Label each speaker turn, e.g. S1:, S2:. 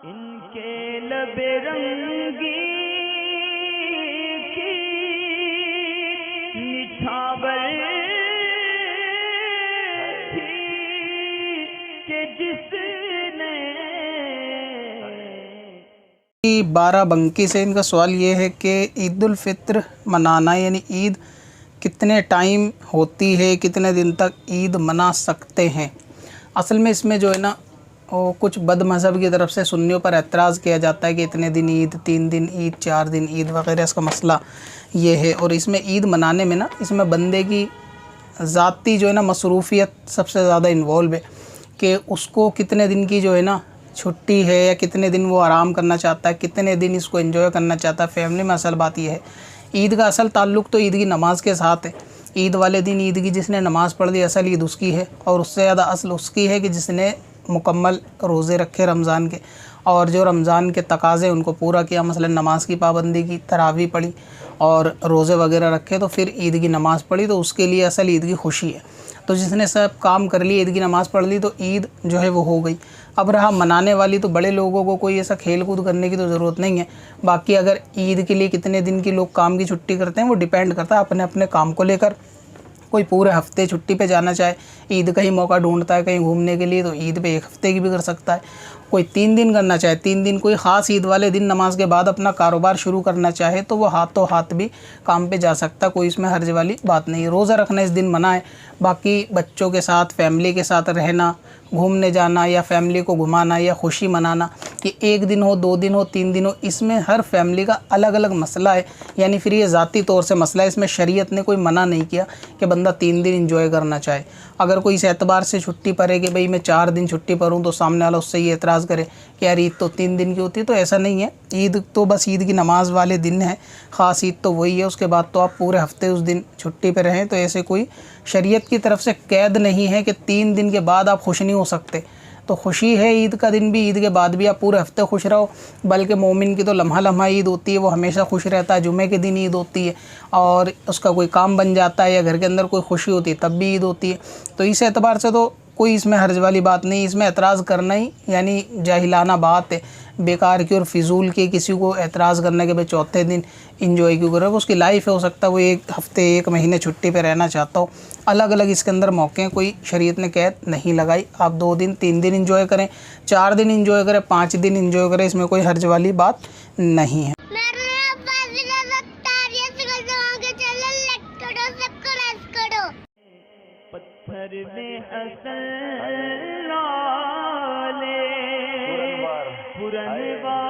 S1: इनके लबे रंगी की निछावर थी कि जिसने
S2: 12 से इनका सवाल ये है कि ईद उल फित्र मनाना यानी ईद कितने टाइम होती है, कितने दिन तक ईद मना सकते हैं। असल में इसमें जो है ना वो कुछ बद मज़हब की तरफ से सुन्नियों पर एतराज़ किया जाता है कि इतने दिन ईद, 3 दिन ईद, 4 दिन ईद वगैरह। इसका मसला ये है। और इसमें ईद मनाने में ना इसमें बंदे की ज़ाती जो है ना मसरूफ़ियत सबसे ज़्यादा इन्वॉल्व है कि उसको कितने दिन की जो है ना छुट्टी है या कितने दिन वो आराम करना चाहता है, कितने दिन इसको एंजॉय करना चाहता है फैमिली में। असल बात यह है ईद का असल ताल्लुक़ तो ईद की नमाज़ के साथ है। ईद वाले दिन ईद की जिसने नमाज़ पढ़ ली असल ईद उसकी है, और उससे ज़्यादा असल उसकी है कि जिसने मुकम्मल रोज़े रखे रमज़ान के और जो रमज़ान के तकाज़े उनको पूरा किया, मसलन नमाज की पाबंदी की, तरावी पढ़ी और रोज़े वगैरह रखे तो फिर ईद की नमाज़ पढ़ी, तो उसके लिए असल ईद की खुशी है। तो जिसने सब काम कर लिए, ईद की नमाज़ पढ़ ली तो ईद जो है वो हो गई। अब रहा मनाने वाली, तो बड़े लोगों को कोई ऐसा खेल कूद करने की तो ज़रूरत नहीं है। बाकी अगर ईद के लिए कितने दिन की लोग काम की छुट्टी करते हैं वो डिपेंड करता है अपने अपने काम को लेकर। कोई पूरे हफ्ते छुट्टी पे जाना चाहे, ईद का ही मौका ढूंढता है कहीं घूमने के लिए, तो ईद पे 1 हफ्ते की भी कर सकता है। कोई 3 दिन करना चाहे, 3 दिन कोई ख़ास ईद वाले दिन नमाज के बाद अपना कारोबार शुरू करना चाहे तो वो हाथों हाथ भी काम पे जा सकता है, कोई इसमें हर्ज वाली बात नहीं है। रोज़ा रखना इस दिन मना है। बाकी बच्चों के साथ, फैमिली के साथ रहना, घूमने जाना या फैमिली को घुमाना या खुशी मनाना, कि 1 दिन हो, 2 दिन हो, 3 दिन हो, इसमें हर फैमिली का अलग अलग मसला है। यानी फिर ये ज़ाती तौर से मसला है, इसमें शरीयत ने कोई मना नहीं किया कि बंदा 3 दिन इंजॉय करना चाहे। अगर कोई इस एतबार से छुट्टी पड़े कि भाई मैं 4 दिन छुट्टी पढ़ूँ तो सामने वाला उससे ये एतराज़ करे कि यार ईद तो 3 दिन की होती है, तो ऐसा नहीं है। ईद तो बस ईद की नमाज़ वाले दिन है, ख़ास ईद तो वही है। उसके बाद तो आप पूरे हफ्ते उस दिन छुट्टी पे रहें, तो ऐसे कोई शरीयत की तरफ से कैद नहीं है कि 3 दिन के बाद आप खुश नहीं हो सकते। तो खुशी है ईद का दिन भी, ईद के बाद भी आप पूरे हफ्ते खुश रहो। बल्कि मोमिन की तो लम्हा लम्हा ईद होती है, वो हमेशा खुश रहता है। जुमे के दिन ईद होती है और उसका कोई काम बन जाता है या घर के अंदर कोई खुशी होती है तब भी ईद होती है। तो इस एतबार से तो कोई इसमें हर्ज वाली बात नहीं। इसमें एतराज़ करना ही यानी जाहिलाना बात है, बेकार की और फिजूल की। किसी को एतराज़ करने के भाई चौथे दिन इंजॉय क्यों कर रहे हो, उसकी लाइफ है, हो सकता है वो 1 हफ्ते 1 महीने छुट्टी पे रहना चाहता हो। अलग अलग इसके अंदर मौके हैं, कोई शरीयत ने कैद नहीं लगाई। आप 2 दिन 3 दिन इंजॉय करें, 4 दिन इंजॉय करें, 5 दिन इंजॉय करें, इसमें कोई हर्ज वाली बात नहीं है।
S1: पत्थर में असल लाले पुरनवा